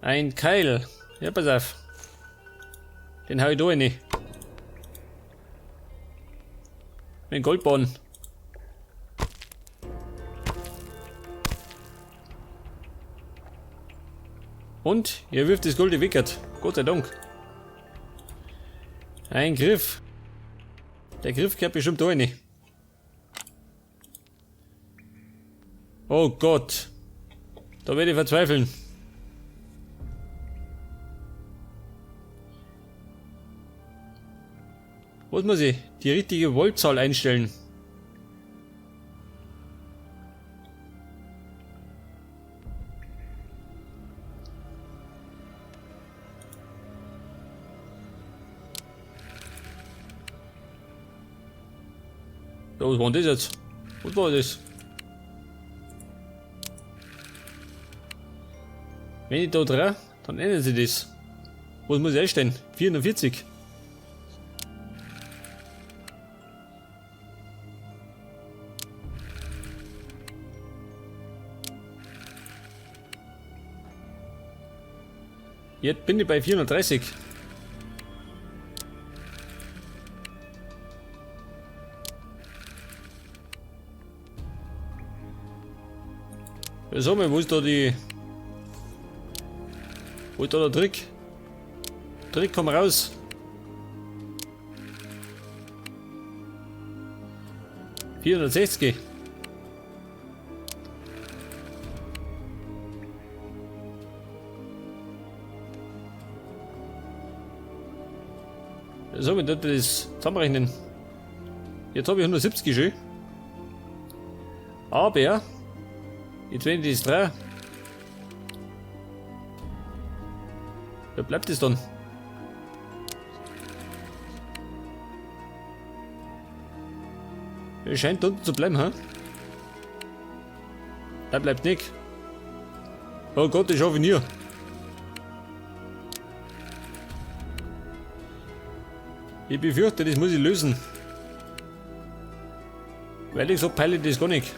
Ein Keil. Ja, pass auf. Den hau ich da rein. Mit dem Goldbahn. Und ihr wirft das Gold weg. Gott sei Dank. Ein Griff. Der Griff gehört bestimmt da rein. Oh Gott. Da werde ich verzweifeln. Was muss ich? Die richtige Voltzahl einstellen. Ja, was war denn das jetzt? Was war das? Wenn ich da drehe, dann ändern sie das. Was muss ich einstellen? 440. Jetzt bin ich bei 430. Ja, sag mal, wo ist da die... Wo ist da der Trick? Trick, komm raus. $460. So, wir dort das zusammenrechnen. Jetzt habe ich 170 schon. Aber jetzt wenn ich das drehe, da bleibt es dann. Es scheint unten zu bleiben, ha? Da bleibt nicht. Oh Gott, das schaffe ich nie. Ich befürchte, das muss ich lösen. Weil ich so peile das gar nicht.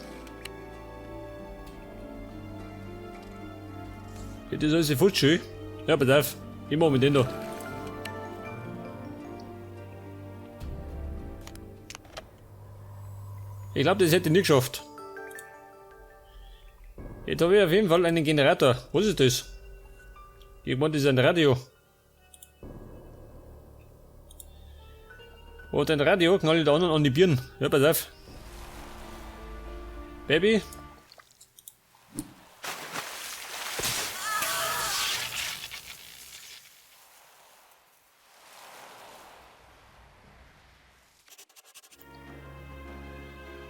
Ja, das ist alles futsch schön. Ja, pass auf. Ich mach mit den da. Ich glaube, das hätte ich nicht geschafft. Jetzt habe ich auf jeden Fall einen Generator. Was ist das? Ich meine, das ist ein Radio. Und ein Radio knall ich da anderen an die Birnen. Ja, pass auf. Baby.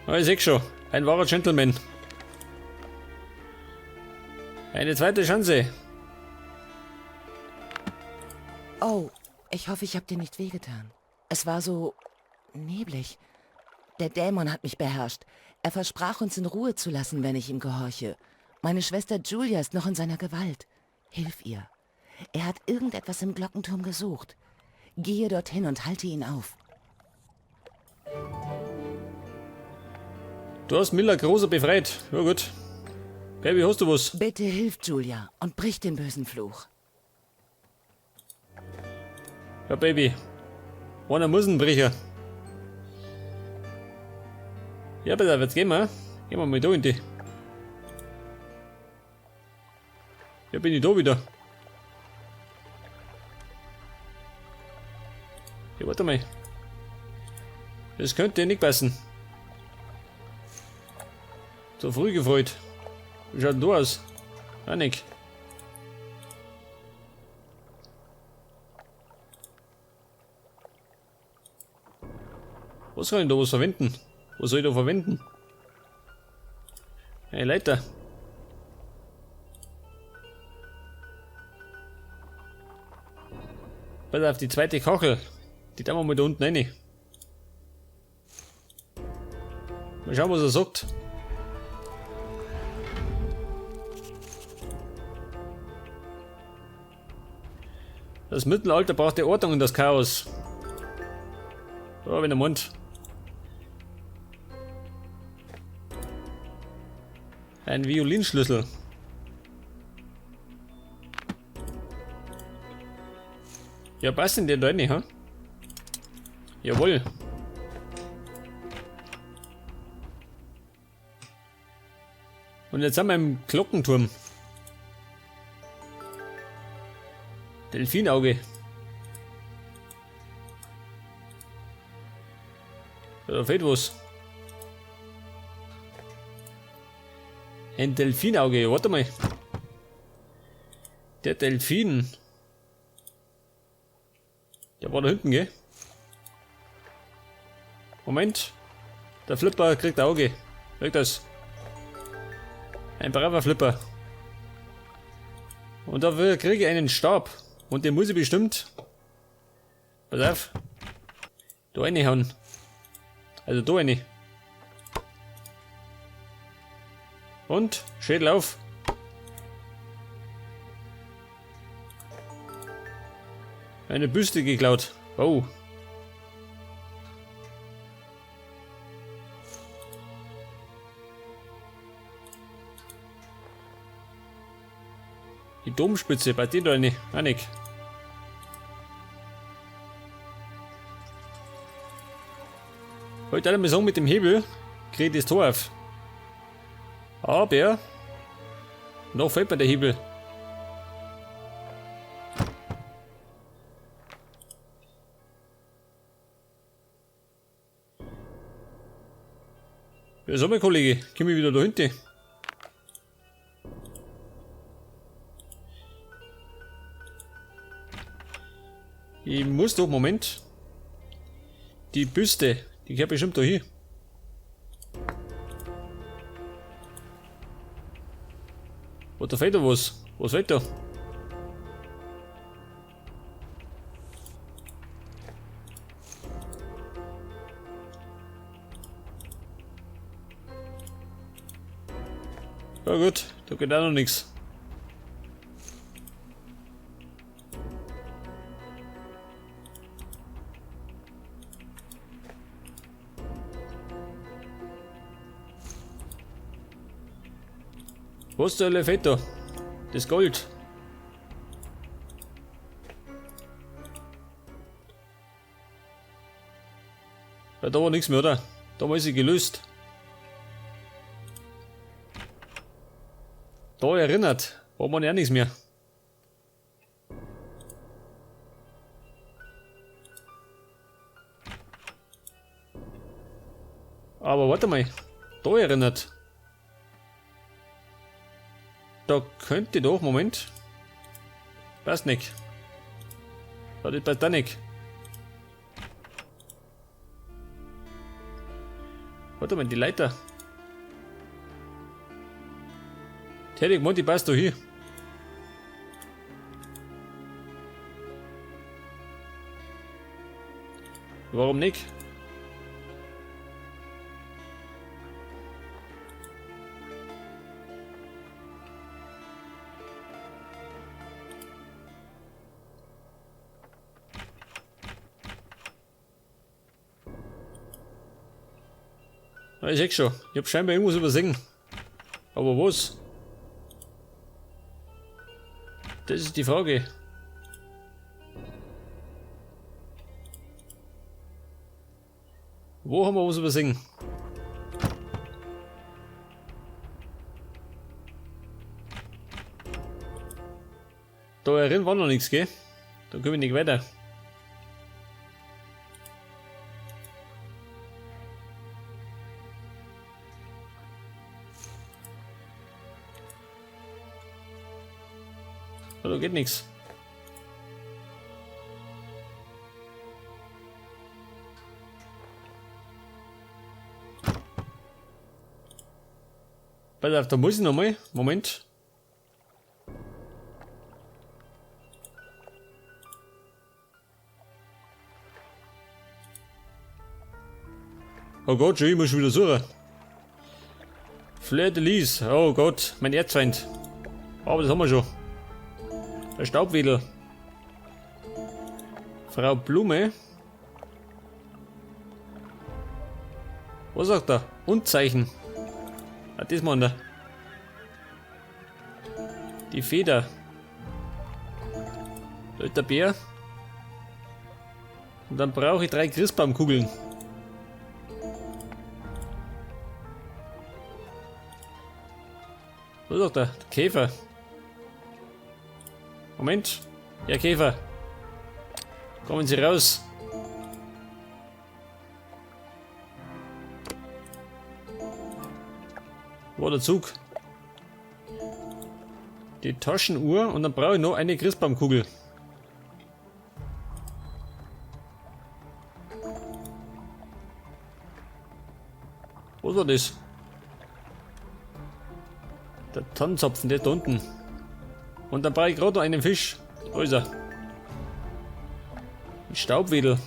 Ah, ich sehe schon. Ein wahrer Gentleman. Eine zweite Chance. Oh, ich hoffe, ich habe dir nicht wehgetan. Es war so neblig. Der Dämon hat mich beherrscht. Er versprach, uns in Ruhe zu lassen, wenn ich ihm gehorche. Meine Schwester Julia ist noch in seiner Gewalt. Hilf ihr. Er hat irgendetwas im Glockenturm gesucht. Gehe dorthin und halte ihn auf. Du hast Miller Großer befreit. Ja gut. Baby, hast du was? Bitte hilf Julia und brich den bösen Fluch. Ja, Baby. Einer muss ihn brechen. Ja, pass auf, jetzt gehen wir. Gehen wir mal da in die. Ja, bin ich da wieder. Ja, warte mal. Das könnte nicht passen. So früh gefreut. Wie schaut denn da aus? Auch nicht. Was kann ich da was verwenden? Was soll ich da verwenden? Eine Leiter. Pass auf, die zweite Kachel. Die tun wir mal da unten rein. Mal schauen, was er sagt. Das Mittelalter brauchte Ordnung in das Chaos. So, wenn der Mund. Ein Violinschlüssel. Ja, passt denn der da nicht, ha? Jawohl. Und jetzt sind wir im Glockenturm. Delfinauge. Da fehlt was. Ein Delfinauge, warte mal. Der Delfin. Der war da hinten, gell? Moment. Der Flipper kriegt Auge. Wirkt das? Ein braver Flipper. Und dafür kriege ich einen Stab. Und den muss ich bestimmt. Pass auf. Da reinhauen. Also da rein. Und Schädel auf. Eine Büste geklaut. Oh. Die Domspitze, bei dir da nicht. Annik. Heute alle mal sagen, mit dem Hebel kriege ich das Tor auf. Aber noch fehlt mir der Hebel. Ja, sag mal, Kollege, komm ich wieder da hinten. Ich muss doch, Moment. Die Büste, die gehört bestimmt da hin. Oh, da fehlt da was. Was fehlt da? Ja gut, da geht auch noch nichts. Was zur Hölle fehlt da? Das Gold. Ja, da war nichts mehr, oder? Da war sie gelöst. Da erinnert. War man ja nichts mehr. Aber warte mal. Da erinnert. Da könnte doch, Moment. Passt nicht. Das passt da nicht. Warte mal, die Leiter. Tätig, Monty, passt da hier. Warum nicht? Ja, ich sehe schon. Ich habe scheinbar irgendwas übersehen. Aber was? Das ist die Frage. Wo haben wir was übersehen? Da herin war noch nichts, gell? Da können wir nicht weiter. Da geht nichts. Pass auf, da muss ich nochmal. Moment. Oh Gott, ich muss wieder suchen. Fleur de Lis. Oh Gott, mein Erzfeind. Aber das haben wir schon. Der Staubwedel. Frau Blume. Was sagt er? Unzeichen. Ah, das meint er. Die Feder. Da ist der Bär. Und dann brauche ich 3 Christbaumkugeln. Wo ist doch der Käfer? Moment. Ja, Käfer. Kommen Sie raus. Wo war der Zug? Die Taschenuhr und dann brauche ich noch eine Christbaumkugel. Was war das? Der Tannenzapfen, der ist da unten. Und dann brauche ich gerade noch einen Fisch. Da ist er. Ein Staubwedel.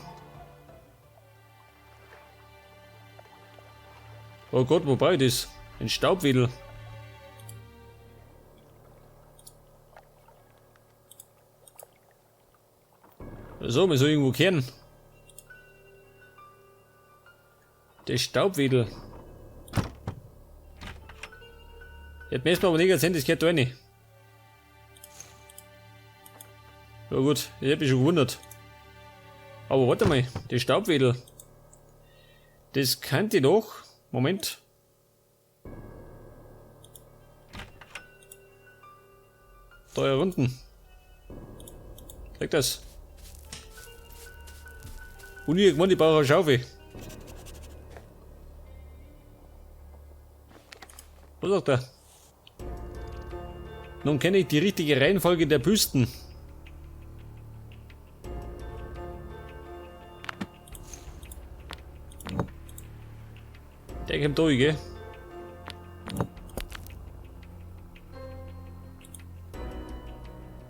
Oh Gott, wo brauche ich das? Ein Staubwedel. So, wir sollen irgendwo kehren. Der Staubwedel. Jetzt müssen wir aber nicht erzählen, das gehört da nicht. Ja gut, ich hab mich schon gewundert. Aber warte mal, der Staubwedel. Das könnte ich doch. Moment. Da hier unten. Zeig das. Und irgendwann, ich brauche eine Schaufel. Was sagt er? Nun kenne ich die richtige Reihenfolge der Büsten. Der kommt durch, gell?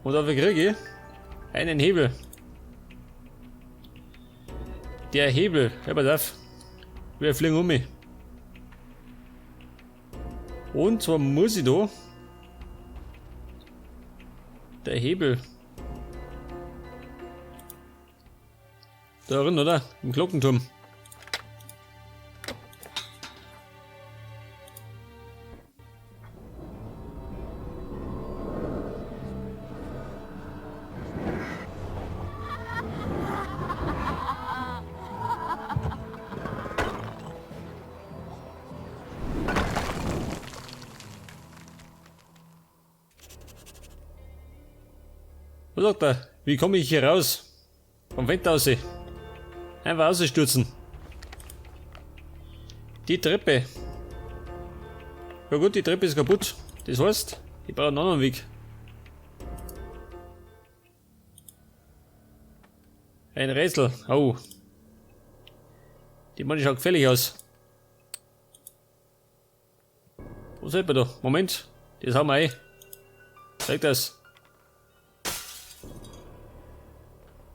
Und dafür kriege ich einen Hebel. Der Hebel, hör mal auf. Wir fliegen um mich. Und zwar muss ich da. Der Hebel. Da drin, oder? Im Glockenturm. Was sagt er? Wie komme ich hier raus? Vom Fenster aus. Einfach rausstürzen. Die Treppe. Ja gut, die Treppe ist kaputt. Das heißt, ich brauche einen anderen Weg. Ein Rätsel. Oh. Die Mann schaut gefällig aus. Was hat man da? Moment. Das haben wir ein. Zeig das.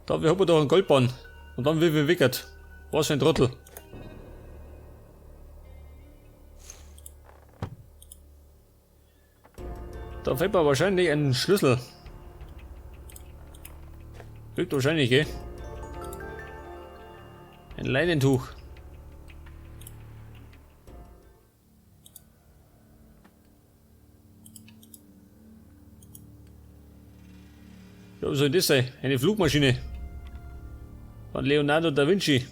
Da haben wir doch einen Goldbahn. Und dann wird wir wickert. Was für ein Trottel. Da fällt mir wahrscheinlich ein Schlüssel. Wirkt wahrscheinlich, gell? Ein Leinentuch. Ja, was soll das sein? Eine Flugmaschine. Von Leonardo da Vinci.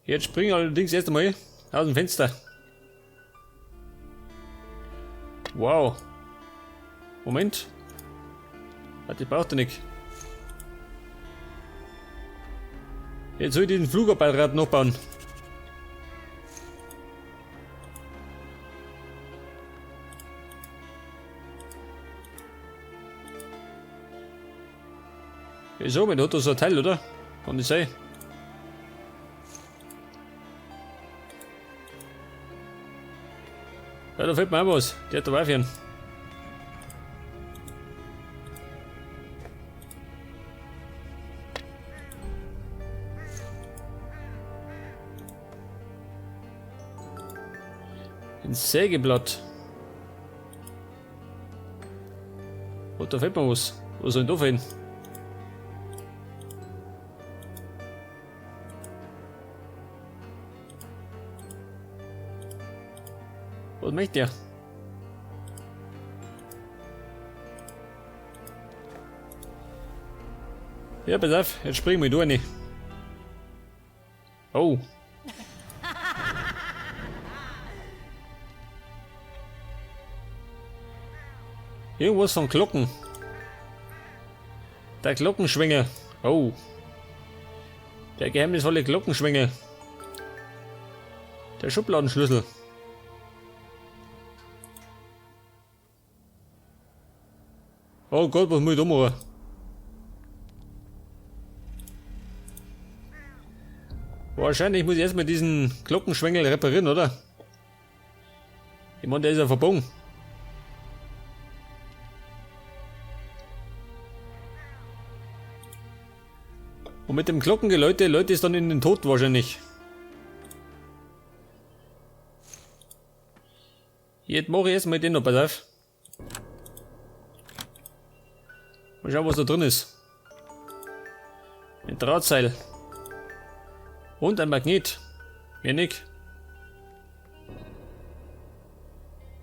Jetzt springen allerdings erst einmal aus dem Fenster. Wow. Moment. Das braucht er nicht. Jetzt soll ich den Flugapparat noch bauen. Wieso? Man hat da so ein Teil, oder? Kann das sein? Ja, da fällt mir auch was. Der hat da aufhören. Ein Sägeblatt. Oh, da fällt mir was. Was soll denn da fehlen? Was möchte er? Ja, pass auf, jetzt springen wir da rein. Oh. Irgendwas von Glocken. Der Glockenschwinge. Oh. Der geheimnisvolle Glockenschwinge. Der Schubladenschlüssel. Oh Gott, was muss ich da machen? Wahrscheinlich muss ich erstmal diesen Glockenschwengel reparieren, oder? Ich meine, der ist ja verbogen. Und mit dem Glockengeläute läutet es dann in den Tod wahrscheinlich. Jetzt mache ich erstmal den noch, pass auf. Mal schauen, was da drin ist. Ein Drahtseil. Und ein Magnet. Mehr nicht.